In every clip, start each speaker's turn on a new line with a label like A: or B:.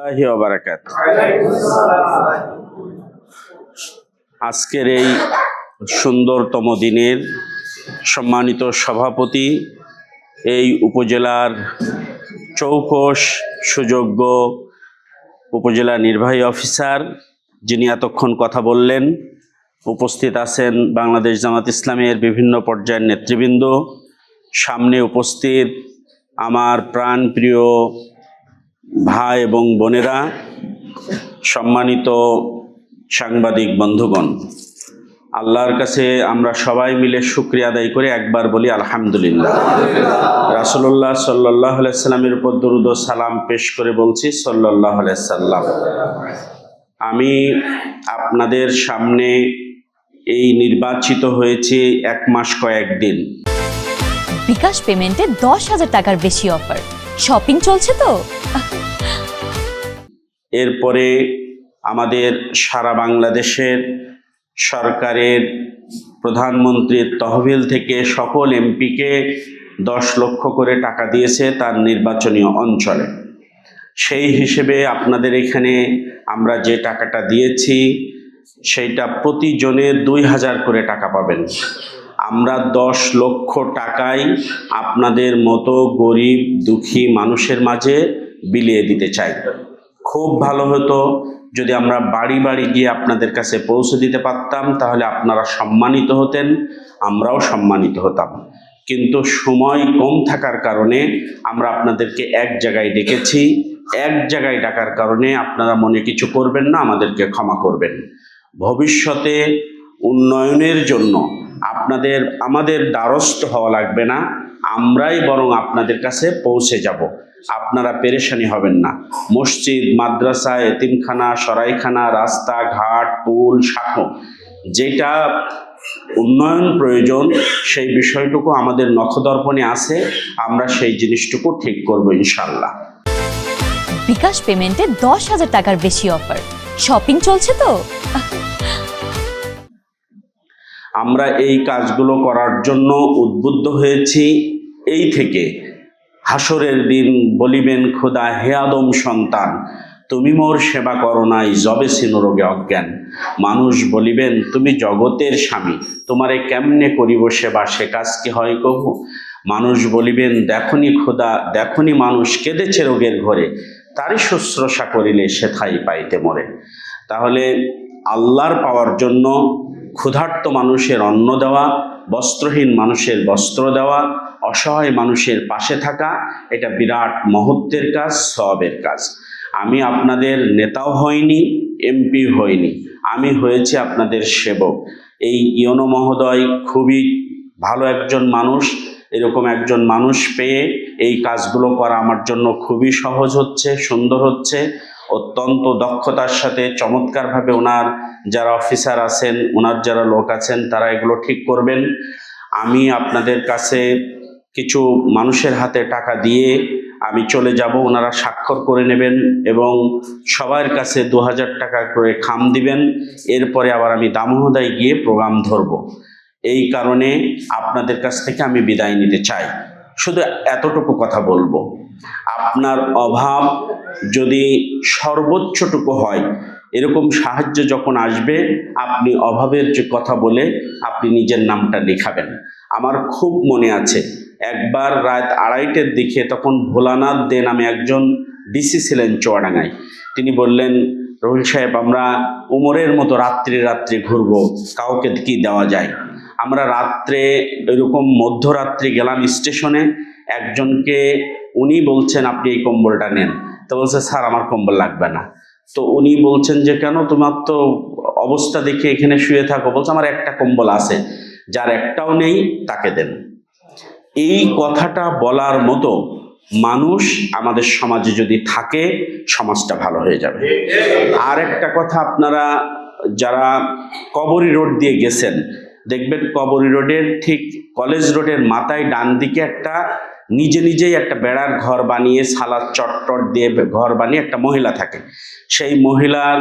A: ওয়া বারাকাতুহু। আজকের এই সুন্দরতম দিনের সম্মানিত সভাপতি, এই উপজেলার চৌকস সুযোগ্য উপজেলা নির্বাহী অফিসার যিনি এতক্ষণ কথা বললেন, উপস্থিত আছেন বাংলাদেশ জামাত ইসলামের বিভিন্ন পর্যায়ের নেতৃবৃন্দ, সামনে উপস্থিত আমার প্রাণপ্রিয় ভাই এবং বোনেরা, সম্মানিত সাংবাদিক বন্ধুগণ, আল্লাহর কাছে আমরা সবাই মিলে শুকরিয়া আদায় করে একবার বলি আলহামদুলিল্লাহ। রাসূলুল্লাহ সাল্লাল্লাহু আলাইহি সাল্লামের উপর দরুদ ও সালাম পেশ করে বলছি সাল্লাল্লাহু আলাইহি সাল্লাম। আমি আপনাদের সামনে এই নির্বাচিত হয়েছে 1 মাস কয়েকদিন।
B: বিকাশ পেমেন্টে 10,000 টাকার বেশি অফার, শপিং চলছে তো।
A: এরপরে আমাদের সারা বাংলাদেশের সরকারের প্রধানমন্ত্রীর তহবিল থেকে সকল এমপিকে 10 লক্ষ করে টাকা দিয়েছে তার নির্বাচনী অঞ্চলে। সেই হিসেবে আপনাদের এখানে আমরা যে টাকাটা দিয়েছি সেইটা প্রতিজনের 2,000 করে টাকা পাবেন। আমরা 10 লক্ষ টাকায় আপনাদের মতো গরিব দুঃখী মানুষের মাঝে বিলিয়ে দিতে চাই। খুব ভালো হতো যদি আমরা বাড়ি বাড়ি গিয়ে আপনাদের কাছে পৌঁছে দিতে পারতাম, তাহলে আপনারা সম্মানিত হতেন, আমরাও সম্মানিত হতাম। কিন্তু সময় কম থাকার কারণে আমরা আপনাদেরকে এক জায়গায় ডেকেছি। এক জায়গায় ডাকার কারণে আপনারা মনে কিছু করবেন না, আমাদেরকে ক্ষমা করবেন। ভবিষ্যতে উন্নয়নের জন্য আমাদের দ্বারস্থ হওয়া লাগবে না, আমরাই বরং আপনাদের কাছে পৌঁছে যাব। আপনারা পেরেশানি হবেন না। মসজিদ, মাদ্রাসা, এতিমখানা, সরাইখানা, রাস্তাঘাট, পুল, শাখো, যেটা উন্নয়ন প্রয়োজন সেই বিষয়টুকু আমাদের নখদর্পণে আছে, আমরা সেই জিনিসটুকু ঠিক করব ইনশাআল্লাহ।
B: বিকাশ পেমেন্টে 10,000 টাকার বেশি অফার, শপিং চলছে তো।
A: আমরা এই কাজগুলো করার জন্য উদ্বুদ্ধ হয়েছি এই থেকে, হাসরের দিন বলিবেন খোদা, হে আদম সন্তান, তুমি মোর সেবা করো নাই, যবে ছিল রোগে অজ্ঞান। মানুষ বলিবেন তুমি জগতের স্বামী, তোমারে কেমনে করিব সেবা, সে কাজ কি হয় কহু। মানুষ বলিবেন দেখনি খোদা, দেখনি মানুষ কেঁদেছে রোগের ঘরে, তারই শুশ্রূষা করিলে সেথাই পাইতে মরে। তাহলে আল্লাহর পাওয়ার জন্য ক্ষুধার্ত মানুষের অন্ন দেওয়া, বস্ত্রহীন মানুষের বস্ত্র দেওয়া, অসহায় মানুষের পাশে থাকা, এটা বিরাট মহত্বের কাজ, সওয়াবের কাজ। আমি আপনাদের নেতাও হইনি, এমপি হইনি, আমি হয়েছি আপনাদের সেবক। এই ইওনো মহোদয় খুবই ভালো একজন মানুষ, এরকম একজন মানুষ পেয়ে এই কাজগুলো করা আমার জন্য খুবই সহজ হচ্ছে, সুন্দর হচ্ছে। অত্যন্ত দক্ষতার সাথে চমৎকারভাবে ওনার যারা অফিসার আছেন, ওনার যারা লোক আছেন, তারা এগুলো ঠিক করবেন। আমি আপনাদের কাছে কিছু মানুষের হাতে টাকা দিয়ে আমি চলে যাব, ওনারা স্বাক্ষর করে নেবেন এবং সবার কাছে 2,000 টাকা করে খাম দিবেন। এরপরে আবার আমি দামোহদায় গিয়ে প্রোগ্রাম ধরব। এই কারণে আপনাদের কাছ থেকে আমি বিদায় নিতে চাই। শুধু এতটুকু কথা বলবো, আপনার অভাব যদি সর্বোচ্চটুকু হয়, এরকম সাহায্য যখন আসবে, আপনি অভাবের যে কথা বলে আপনি নিজের নামটা লেখাবেন। আমার খুব মনে আছে, একবার রাত 2:30টার দিকে, তখন ভোলানাথ দে নামে একজন ডিসি ছিলেন চুয়াডাঙ্গায়। তিনি বললেন, রহিল সাহেব, আমরা উমরের মতো রাত্রি রাত্রি ঘুরবো, কাউকে কি দেওয়া যায়। আমরা রাত্রে এরকম মধ্যরাত্রি গেলাম স্টেশনে, একজনকে উনি বলছেন আপনি এই কম্বলটা নেন। তো বলছে স্যার আমার কম্বল লাগবে না। তো উনি বলছেন যে কেন, তোমার তো অবস্থা দেখে এখানে শুয়ে থাকো। বলছে আমার একটা কম্বল আছে, যার একটাও নেই তাকে দেন। এই কথাটা বলার মতো মানুষ আমাদের সমাজে যদি থাকে, সমাজটা ভালো হয়ে যাবে। আর একটা কথা, আপনারা যারা কবরী রোড দিয়ে গেছেন, দেখবেন কবরী রোডের ঠিক কলেজ রোডের মাথায় ডান দিকে একটা নিজেই একটা বেড়ার ঘর বানিয়ে, সালাদ চট্টর দিয়ে ঘর বানিয়ে একটা মহিলা থাকে। সেই মহিলার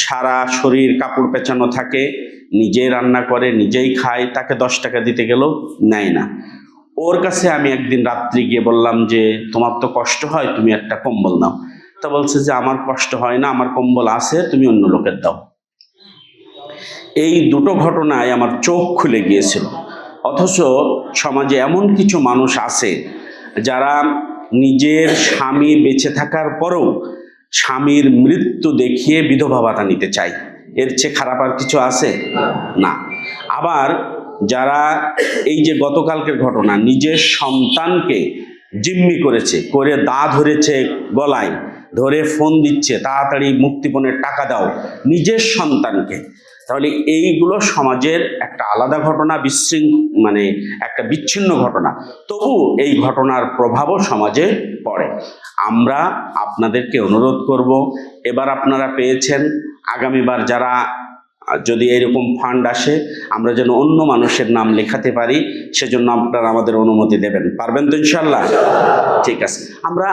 A: সারা শরীর কাপড় পেঁচানো থাকে, নিজেই রান্না করে, নিজেই খায়, তাকে 10 টাকা দিতে গেলেও নেয় না। ওর কাছে আমি একদিন রাত্রি গিয়ে বললাম যে তোমার তো কষ্ট হয়, তুমি একটা কম্বল নাও। তা বলছে যে আমার কষ্ট হয় না, আমার কম্বল আছে, তুমি অন্য লোকের দাও। এই দুটো ঘটনায় আমার চোখ খুলে গিয়েছিল। অথচ সমাজে এমন কিছু মানুষ আছে যারা নিজের স্বামী বেঁচে থাকার পরেও স্বামীর মৃত্যু দেখিয়ে বিধবা ভাতা নিতে চায়। এর চেয়ে খারাপ আর কিছু আছে? না। আবার যারা এই যে গতকালকের ঘটনা, নিজের সন্তানকে জিম্মি করেছে, করে দা ধরেছে গলায়, ধরে ফোন দিচ্ছে তাড়াতাড়ি মুক্তিপণের টাকা দাও, নিজের সন্তানকে। তাহলে এইগুলো সমাজের একটা আলাদা ঘটনা, মানে একটা বিচ্ছিন্ন ঘটনা। তবু এই ঘটনার প্রভাবও সমাজে পড়ে। আমরা আপনাদেরকে অনুরোধ করব, এবার আপনারা পেয়েছেন, আগামীবার যারা যদি এরকম ফান্ড আসে আমরা যেন অন্য মানুষের নাম লেখাতে পারি, সেজন্য আপনারা আমাদের অনুমতি দেবেন। পারবেন তো ইনশাল্লাহ? ঠিক আছে। আমরা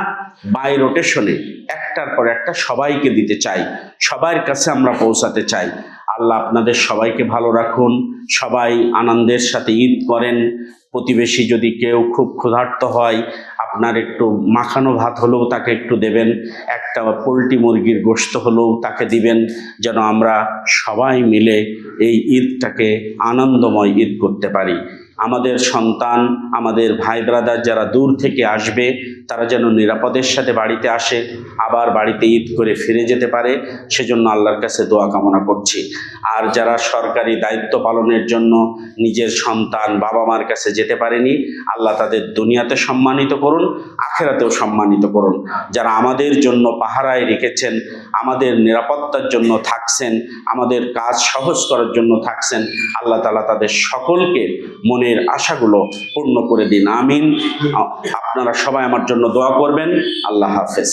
A: বাই রোটেশনে একটার পর একটা সবাইকে দিতে চাই, সবার কাছে আমরা পৌঁছাতে চাই। আল্লাহ আপনাদের সবাইকে ভালো রাখুন, সবাই আনন্দের সাথে ঈদ করেন। প্রতিবেশী যদি কেউ খুব ক্ষুধার্ত হয়, আপনার একটু মাখানো ভাত হলেও তাকে একটু দেবেন, একটা পোলট্রি মুরগির গোশত হলেও তাকে দিবেন, যেন আমরা সবাই মিলে এই ঈদটাকে আনন্দময় ঈদ করতে পারি। আমাদের সন্তান, আমাদের ভাই ব্রাদার যারা দূর থেকে আসবে, তারা যেন নিরাপদের সাথে বাড়িতে আসে, আবার বাড়িতে ঈদ করে ফিরে যেতে পারে, সেজন্য আল্লাহর কাছে দোয়া কামনা করছি। আর যারা সরকারি দায়িত্ব পালনের জন্য নিজের সন্তান বাবা মার কাছে যেতে পারেনি, আল্লাহ তাদের দুনিয়াতে সম্মানিত করুন, আখিরাতেও সম্মানিত করুন। যারা আমাদের জন্য পাহারায় রেখেছেন, আমাদের নিরাপত্তার জন্য থাকছেন, আমাদের কাজ সহজ করার জন্য থাকছেন, আল্লাহ তাআলা তাদের সকলকে মনের আশাগুলো পূর্ণ করে দিন। আমিন। আপনারা সবাই আমার জন্য দোয়া করবেন। আল্লাহ হাফেজ।